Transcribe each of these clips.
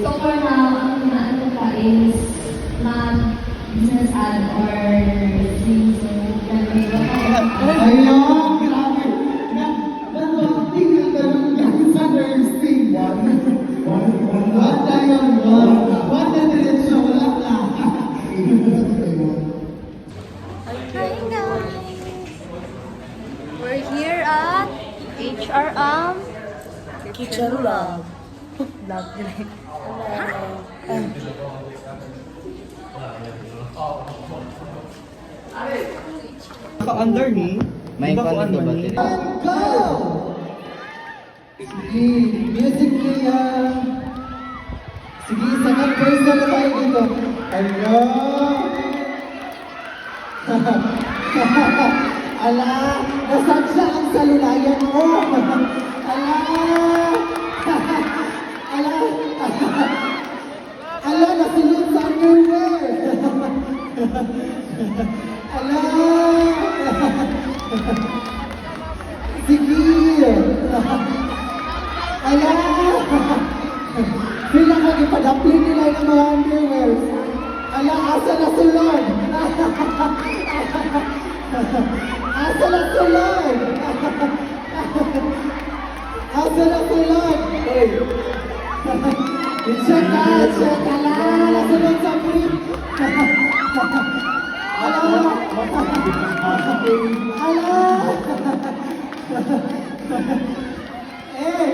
So for now, ang ano ka is mag-business ad or things Ayun, grabe. Nag-acting ang talong sa nursing. What tayo mo? What na diretsyo? Wala na. Hi guys! We're here at HRM Kitchen Lab. Lab nila. Under ni? May content ba ba din? Go! Sige, music niya. Sige, second person na tayo dito. Hello! Ala, nasaan siya ang salulayan mo? Ala! Ala! Ala, nasunod sa underwear! Ala! Sige! Ala! Sila ka ipadapli nila ng mga underwears. Ala, asa na sulod? Asa na sulod? Asa na sulod? Check out! Check! Ala! Nasunod sa brief! Ala! Ala! Eh!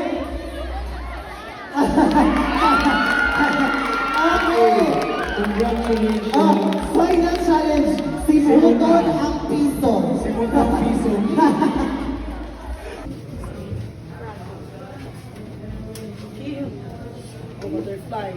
Okay! Congratulations! Final challenge! Simuton ang piso! Simuton ang piso! Butterfly!